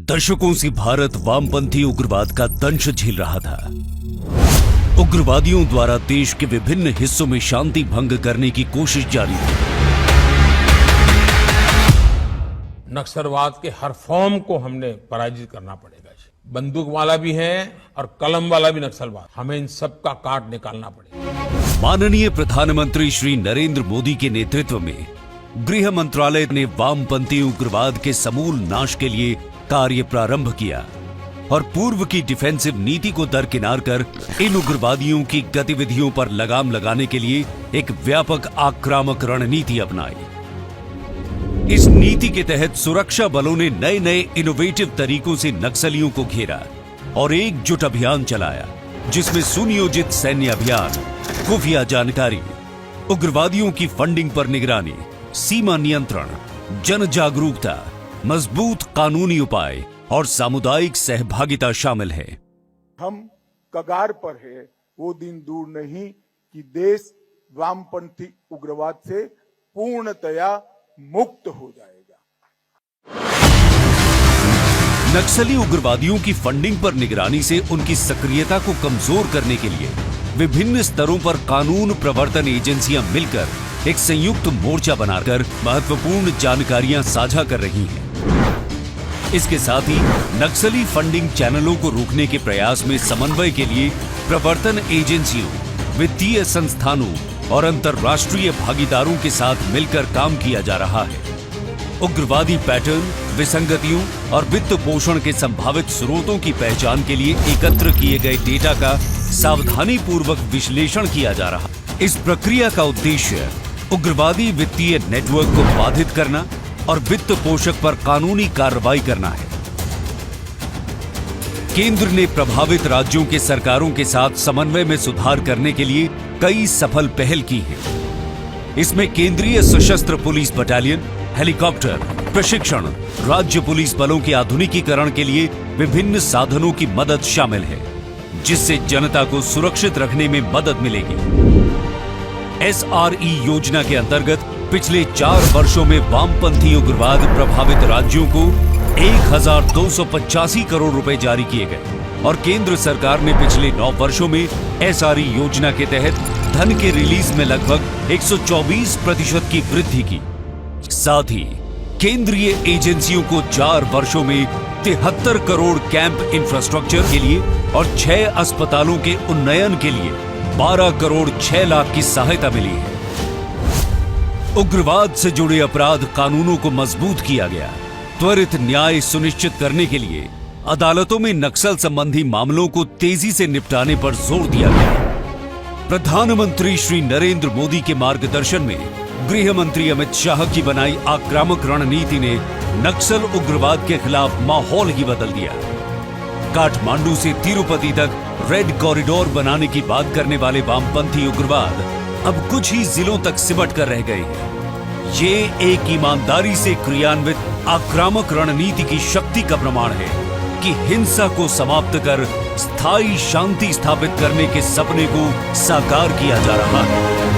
दशकों से भारत वामपंथी उग्रवाद का दंश झेल रहा था। उग्रवादियों द्वारा देश के विभिन्न हिस्सों में शांति भंग करने की कोशिश जारी थी। नक्सलवाद के हर फॉर्म को हमने पराजित करना पड़ेगा। बंदूक वाला भी है और कलम वाला भी नक्सलवाद, हमें इन सब का काट निकालना पड़ेगा। माननीय प्रधानमंत्री श्री नरेंद्र मोदी के नेतृत्व में गृह मंत्रालय ने वामपंथी उग्रवाद के समूल नाश के लिए कार्य प्रारंभ किया और पूर्व की डिफेंसिव नीति को दरकिनार कर इन उग्रवादियों की गतिविधियों पर लगाम लगाने के लिए एक व्यापक आक्रामक रणनीति अपनाई। इस नीति के तहत सुरक्षा बलों ने नए नए इनोवेटिव तरीकों से नक्सलियों को घेरा और एकजुट अभियान चलाया, जिसमें सुनियोजित सैन्य अभियान, खुफिया जानकारी, उग्रवादियों की फंडिंग पर निगरानी, सीमा नियंत्रण, जन जागरूकता, मजबूत कानूनी उपाय और सामुदायिक सहभागिता शामिल है। हम कगार पर है, वो दिन दूर नहीं कि देश वामपंथी उग्रवाद से पूर्णतया मुक्त हो जाएगा। नक्सली उग्रवादियों की फंडिंग पर निगरानी से उनकी सक्रियता को कमजोर करने के लिए विभिन्न स्तरों पर कानून प्रवर्तन एजेंसियां मिलकर एक संयुक्त मोर्चा बनाकर महत्वपूर्ण जानकारियां साझा कर रही हैं। इसके साथ ही नक्सली फंडिंग चैनलों को रोकने के प्रयास में समन्वय के लिए प्रवर्तन एजेंसियों, वित्तीय संस्थानों और अंतर्राष्ट्रीय भागीदारों के साथ मिलकर काम किया जा रहा है। उग्रवादी पैटर्न, विसंगतियों और वित्त पोषण के संभावित स्रोतों की पहचान के लिए एकत्र किए गए डेटा का सावधानी पूर्वक विश्लेषण किया जा रहा है। इस प्रक्रिया का उद्देश्य उग्रवादी वित्तीय नेटवर्क को बाधित करना और वित्त पोषक पर कानूनी कार्रवाई करना है। केंद्र ने प्रभावित राज्यों के सरकारों के साथ समन्वय में सुधार करने के लिए कई सफल पहल की है। इसमें केंद्रीय सशस्त्र पुलिस बटालियन, हेलीकॉप्टर प्रशिक्षण, राज्य पुलिस बलों के आधुनिकीकरण के लिए विभिन्न साधनों की मदद शामिल है, जिससे जनता को सुरक्षित रखने में मदद मिलेगी। SRE योजना के अंतर्गत पिछले 4 वर्षों में वामपंथी उग्रवाद प्रभावित राज्यों को 1285 करोड़ रुपए जारी किए गए और केंद्र सरकार ने पिछले 9 वर्षों में SRE योजना के तहत धन के रिलीज में लगभग 124% की वृद्धि की। साथ ही केंद्रीय एजेंसियों को 4 वर्षों में 73 करोड़ कैंप इंफ्रास्ट्रक्चर के लिए और 6 अस्पतालों के उन्नयन के लिए 12 करोड़ 6 लाख की सहायता मिली है। उग्रवाद से जुड़े अपराध कानूनों को मजबूत किया गया। त्वरित न्याय सुनिश्चित करने के लिए अदालतों में नक्सल संबंधी मामलों को तेजी से निपटाने पर जोर दिया गया। प्रधानमंत्री श्री नरेंद्र मोदी के मार्गदर्शन में गृह मंत्री अमित शाह की बनाई आक्रामक रणनीति ने नक्सल उग्रवाद के खिलाफ माहौल ही बदल दिया। काठमांडू से तिरुपति तक रेड कॉरिडोर बनाने की बात करने वाले वामपंथी उग्रवाद अब कुछ ही जिलों तक सिमट कर रह गए हैं। ये एक ईमानदारी से क्रियान्वित आक्रामक रणनीति की शक्ति का प्रमाण है कि हिंसा को समाप्त कर स्थायी शांति स्थापित करने के सपने को साकार किया जा रहा है।